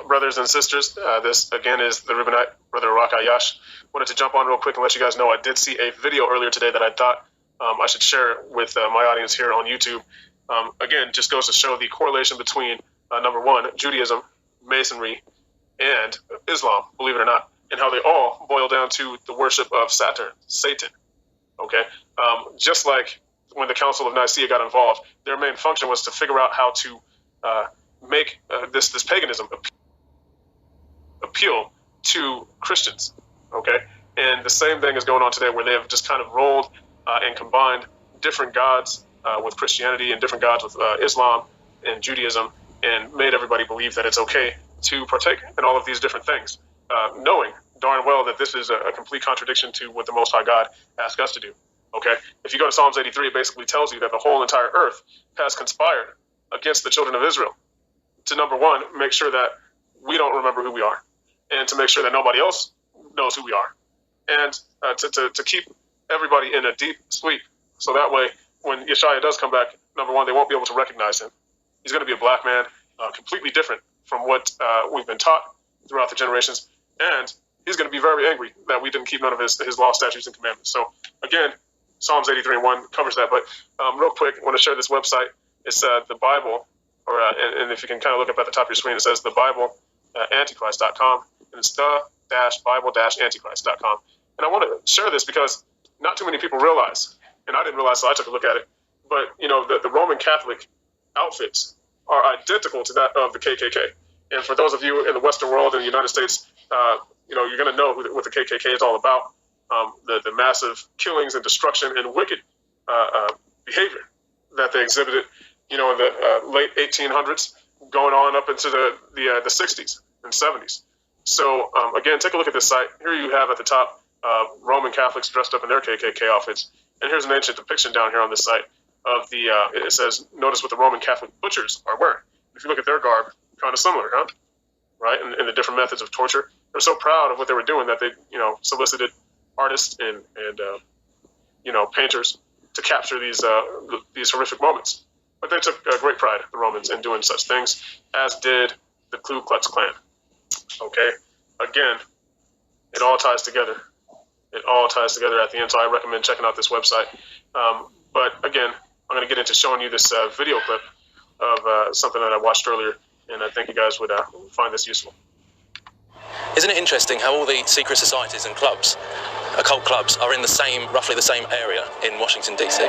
brothers and sisters, this again is the Rubenite, Brother Rakayash. Wanted to jump on real quick and let you guys know I did see a video earlier today that I thought I should share with my audience here on YouTube. Again, just goes to show the correlation between, number one, Judaism, Masonry, and Islam, believe it or not, and how they all boil down to the worship of Satan. Okay? Just like when the Council of Nicaea got involved, their main function was to figure out how to make this paganism appeal to Christians. Okay? And the same thing is going on today, where they have just kind of rolled and combined different gods with Christianity and different gods with Islam and Judaism, and made everybody believe that it's okay to partake in all of these different things, knowing darn well that this is a complete contradiction to what the Most High God asked us to do. Okay? If you go to Psalms 83, it basically tells you that the whole entire earth has conspired against the children of Israel to, number one, make sure that we don't remember who we are, and to make sure that nobody else knows who we are, and to keep everybody in a deep sleep, so that way when Yeshua does come back, number one, they won't be able to recognize him. He's going to be a black man, completely different from what we've been taught throughout the generations, and he's going to be very angry that we didn't keep none of his law, statutes, and commandments. So again, Psalms 83:1 covers that. But real quick, I want to share this website. It's the Bible, or and if you can kind of look up at the top of your screen, it says the Bible Antichrist.com, and it's the-Bible-Antichrist.com. And I want to share this because not too many people realize, and I didn't realize, so I took a look at it, but the Roman Catholic outfits are identical to that of the KKK. And for those of you in the Western world, in the United States, you're going to know what the KKK is all about. The massive killings and destruction and wicked behavior that they exhibited, in the late 1800s, going on up into the 60s and 70s. So again, take a look at this site. Here you have at the top Roman Catholics dressed up in their KKK outfits, and here's an ancient depiction down here on this site of the. It says, "Notice what the Roman Catholic butchers are wearing." If you look at their garb, kind of similar, huh? Right, and the different methods of torture. They're so proud of what they were doing that they, solicited artists and painters to capture these horrific moments. But they took great pride, the Romans, in doing such things, as did the Ku Klux Klan. Okay, again, it all ties together. It all ties together at the end. So I recommend checking out this website. But again, I'm going to get into showing you this video clip of something that I watched earlier, and I think you guys would find this useful. Isn't it interesting how all the secret societies and clubs, occult clubs, are in roughly the same area in Washington, D.C.?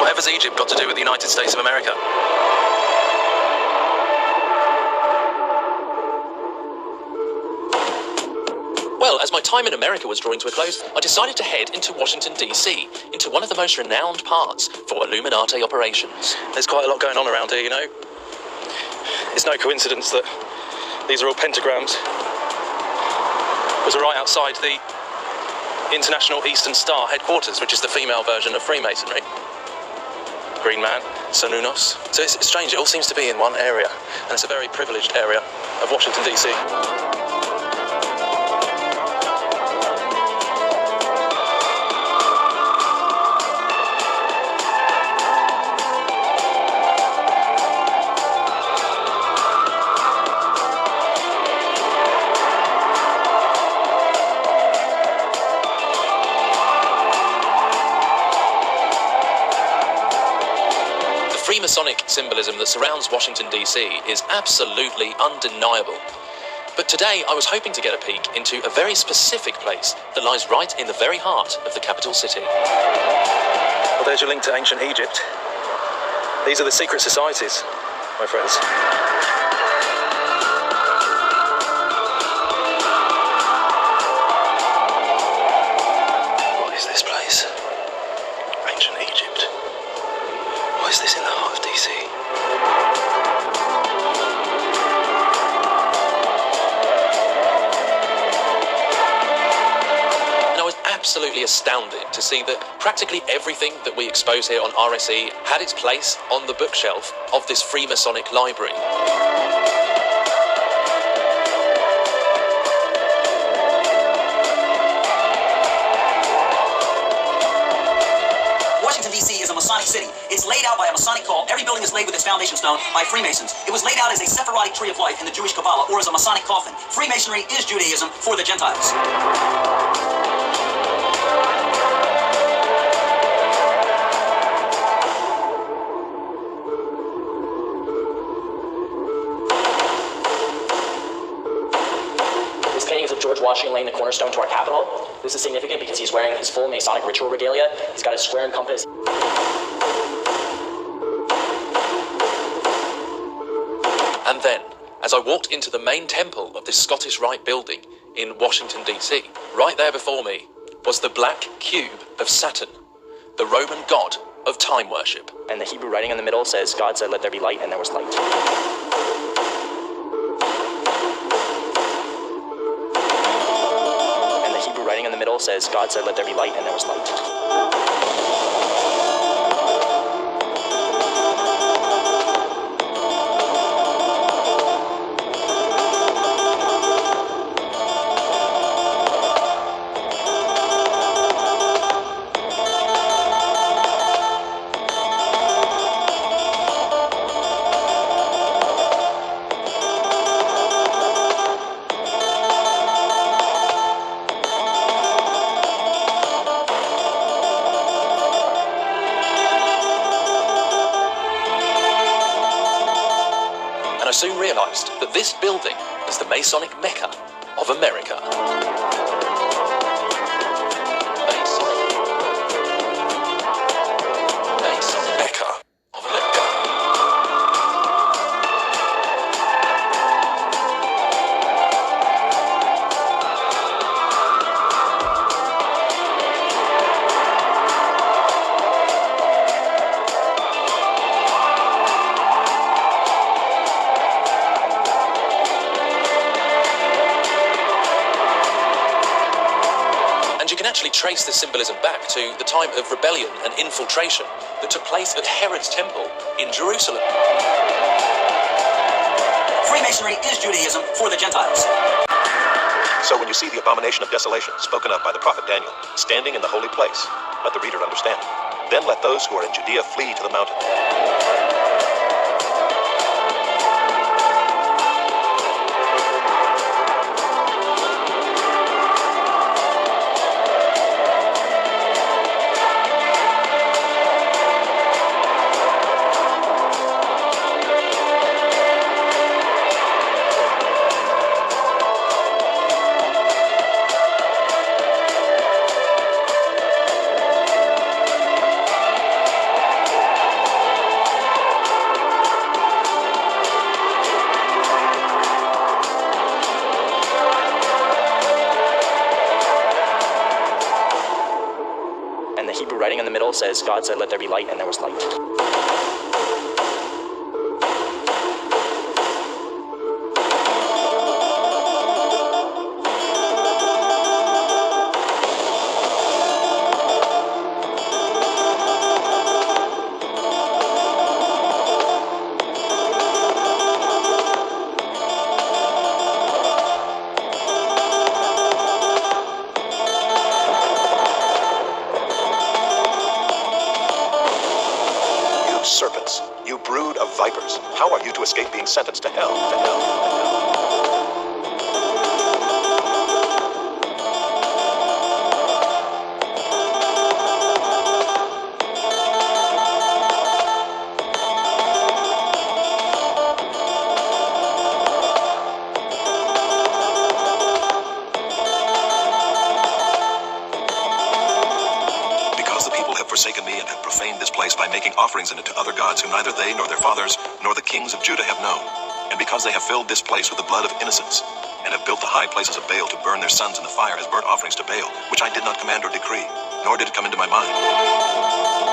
Whatever's Egypt got to do with the United States of America? Well, as my time in America was drawing to a close, I decided to head into Washington, D.C., into one of the most renowned parts for Illuminati operations. There's quite a lot going on around here, It's no coincidence that these are all pentagrams. It was right outside the International Eastern Star headquarters, which is the female version of Freemasonry. Green Man, Sununos. So it's strange, it all seems to be in one area, and it's a very privileged area of Washington, D.C. Freemasonic symbolism that surrounds Washington, D.C. is absolutely undeniable. But today I was hoping to get a peek into a very specific place that lies right in the very heart of the capital city. Well, there's your link to ancient Egypt. These are the secret societies, my friends. What is this place? Ancient Egypt. Why is this in the heart of DC? And I was absolutely astounded to see that practically everything that we expose here on RSE had its place on the bookshelf of this Freemasonic library. Washington, D.C. is a Masonic city. It's laid out by a Masonic cult. Every building is is laid with its foundation stone by Freemasons. It was laid out as a Sephirotic tree of life in the Jewish Kabbalah, or as a Masonic coffin. Freemasonry is Judaism for the Gentiles. This painting is of George Washington laying the cornerstone to our Capitol. This is significant because he's wearing his full Masonic ritual regalia. He's got his square and compass. And then, as I walked into the main temple of this Scottish Rite building in Washington, D.C., right there before me was the black cube of Saturn, the Roman god of time worship. And the Hebrew writing in the middle says, God said, let there be light, and there was light. And the Hebrew writing in the middle says, God said, let there be light, and there was light. I soon realised that this building is the Masonic Mecca of America. Masonic Mecca of America. You can actually trace this symbolism back to the time of rebellion and infiltration that took place at Herod's temple in Jerusalem. Freemasonry is Judaism for the Gentiles. So when you see the abomination of desolation spoken of by the prophet Daniel standing in the holy place, let the reader understand. Then let those who are in Judea flee to the mountain. And the Hebrew writing in the middle says, God said, let there be light, and there was light. Serpents, you brood of vipers, how are you to escape being sentenced to hell? To hell, to hell. Forsaken me and have profaned this place by making offerings in it to other gods whom neither they nor their fathers nor the kings of Judah have known. And because they have filled this place with the blood of innocents, and have built the high places of Baal to burn their sons in the fire as burnt offerings to Baal, which I did not command or decree, nor did it come into my mind.